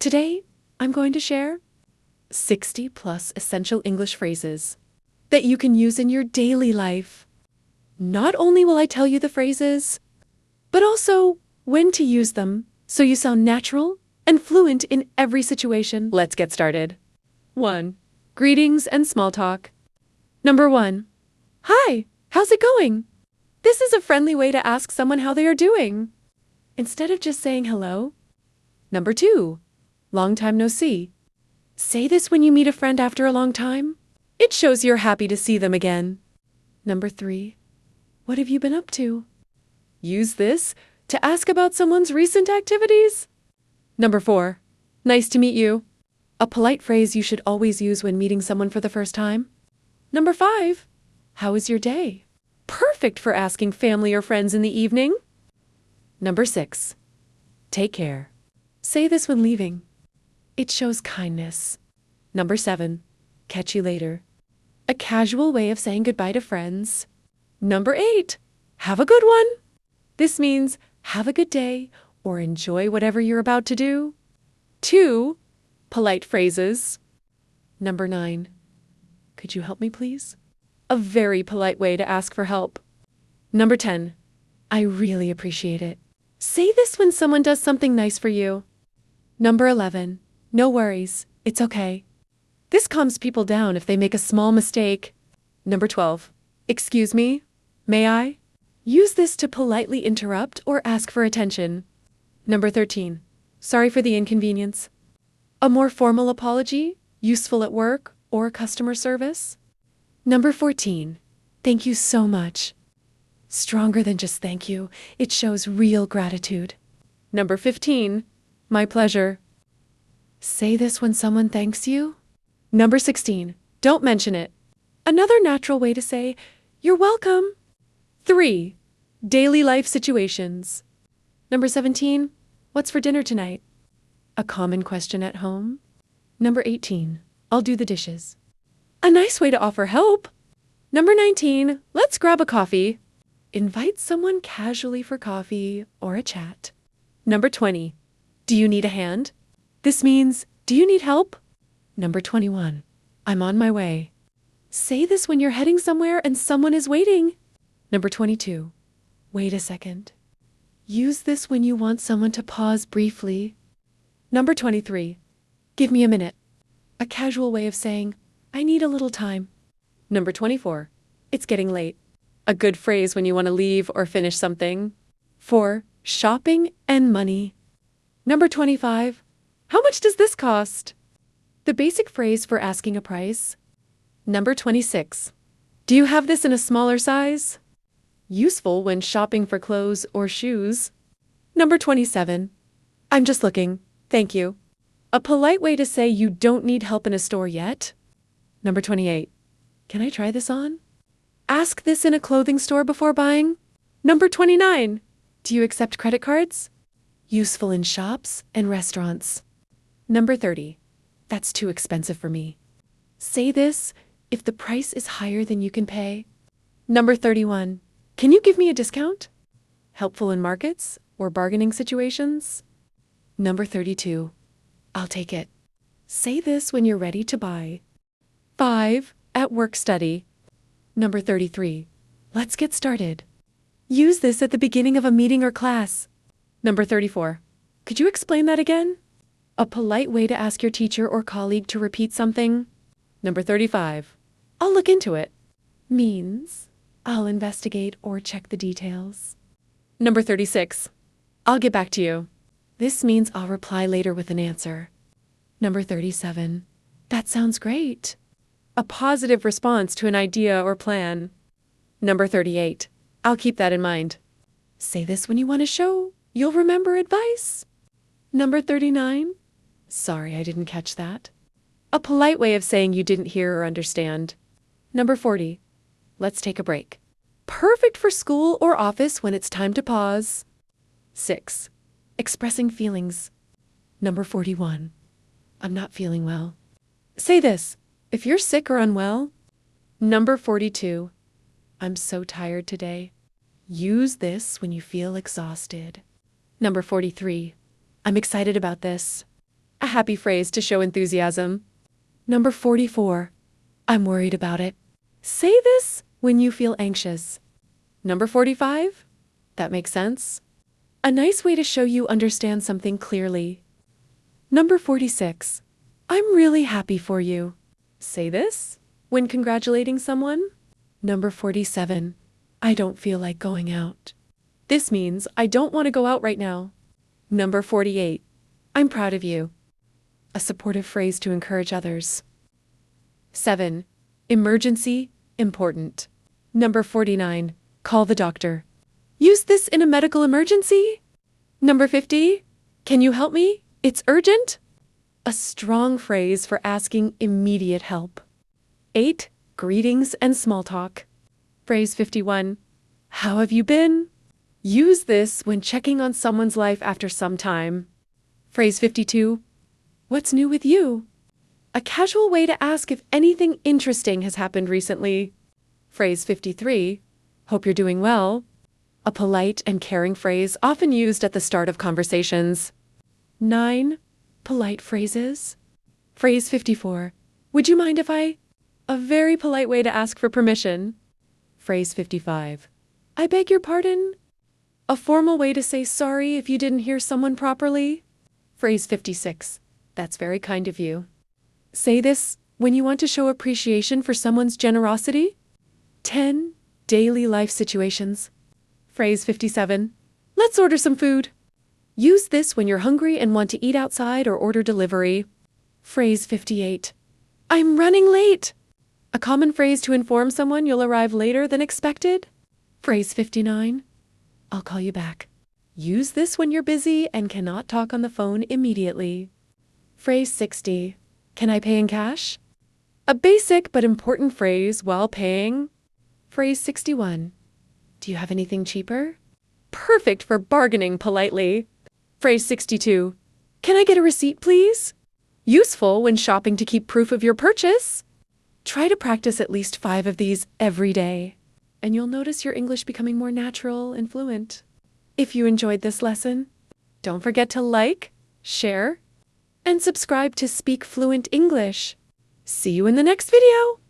Today, I'm going to share 60 plus essential English phrases that you can use in your daily life. Not only will I tell you the phrases, but also when to use them so you sound natural and fluent in every situation. Let's get started. 1. Greetings and small talk. Number 1. Hi, how's it going? This is a friendly way to ask someone how they are doing, instead of just saying hello. Number 2. Long time no see. Say this when you meet a friend after a long time. It shows you're happy to see them again. Number 3. What have you been up to? Use this to ask about someone's recent activities. Number 4. Nice to meet you. A polite phrase you should always use when meeting someone for the first time. Number 5. How was your day? Perfect for asking family or friends in the evening. Number 6. Take care. Say this when leaving. It shows kindness. Number 7. Catch you later. A casual way of saying goodbye to friends. Number 8. Have a good one. This means have a good day or enjoy whatever you're about to do. 2. Polite phrases. Number 9. Could you help me, please? A very polite way to ask for help. Number 10. I really appreciate it. Say this when someone does something nice for you. Number 11. No worries, it's okay. This calms people down if they make a small mistake. Number 12. Excuse me, may I? Use this to politely interrupt or ask for attention. Number 13. Sorry for the inconvenience. A more formal apology, useful at work or customer service. Number 14. Thank you so much. Stronger than just thank you, it shows real gratitude. Number 15. My pleasure. Say this when someone thanks you. Number 16. Don't mention it. Another natural way to say, you're welcome. 3. Daily life situations. Number 17. What's for dinner tonight? A common question at home. Number 18. I'll do the dishes. A nice way to offer help. Number 19. Let's grab a coffee. Invite someone casually for coffee or a chat. Number 20. Do you need a hand? This means, do you need help? Number 21. I'm on my way. Say this when you're heading somewhere and someone is waiting. Number 22. Wait a second. Use this when you want someone to pause briefly. Number 23. Give me a minute. A casual way of saying, I need a little time. Number 24. It's getting late. A good phrase when you want to leave or finish something. 4. Shopping and money. Number 25. How much does this cost? The basic phrase for asking a price. Number 26. Do you have this in a smaller size? Useful when shopping for clothes or shoes. Number 27. I'm just looking. Thank you. A polite way to say you don't need help in a store yet. Number 28. Can I try this on? Ask this in a clothing store before buying. Number 29. Do you accept credit cards? Useful in shops and restaurants. Number 30. That's too expensive for me. Say this if the price is higher than you can pay. Number 31. Can you give me a discount? Helpful in markets or bargaining situations. Number 32. I'll take it. Say this when you're ready to buy. 5. At work study. Number 33. Let's get started. Use this at the beginning of a meeting or class. Number 34. Could you explain that again? A polite way to ask your teacher or colleague to repeat something. Number 35. I'll look into it. Means I'll investigate or check the details. Number 36. I'll get back to you. This means I'll reply later with an answer. Number 37. That sounds great. A positive response to an idea or plan. Number 38. I'll keep that in mind. Say this when you want to show you'll remember advice. Number 39. Sorry, I didn't catch that. A polite way of saying you didn't hear or understand. Number 40. Let's take a break. Perfect for school or office when it's time to pause. 6. Expressing feelings. Number 41. I'm not feeling well. Say this if you're sick or unwell. Number 42. I'm so tired today. Use this when you feel exhausted. Number 43. I'm excited about this. a happy phrase to show enthusiasm. Number 44. I'm worried about it. Say this when you feel anxious. Number 45. That makes sense. A nice way to show you understand something clearly. Number 46. I'm really happy for you. Say this when congratulating someone. Number 47. I don't feel like going out. This means I don't want to go out right now. Number 48. I'm proud of you. A supportive phrase to encourage others. 7. Emergency, important. Number 49. Call the doctor. Use this in a medical emergency. Number 50. Can you help me? It's urgent. A strong phrase for asking immediate help. 8. Greetings and small talk. Phrase 51. How have you been? Use this when checking on someone's life after some time. Phrase 52. What's new with you? A casual way to ask if anything interesting has happened recently. Phrase 53. Hope you're doing well. A polite and caring phrase often used at the start of conversations. 9. Polite phrases. Phrase 54. Would you mind if I? A very polite way to ask for permission. Phrase 55. I beg your pardon? A formal way to say sorry if you didn't hear someone properly. Phrase 56. That's very kind of you. Say this when you want to show appreciation for someone's generosity. 10. Daily life situations. Phrase 57. Let's order some food. Use this when you're hungry and want to eat outside or order delivery. Phrase 58. I'm running late. A common phrase to inform someone you'll arrive later than expected. Phrase 59. I'll call you back. Use this when you're busy and cannot talk on the phone immediately. Phrase 60. Can I pay in cash? A basic but important phrase while paying. Phrase 61. Do you have anything cheaper? Perfect for bargaining politely. Phrase 62. Can I get a receipt, please? Useful when shopping to keep proof of your purchase. Try to practice at least 5 of these every day, and you'll notice your English becoming more natural and fluent. If you enjoyed this lesson, don't forget to like, share, and subscribe to Speak Fluent English. See you in the next video!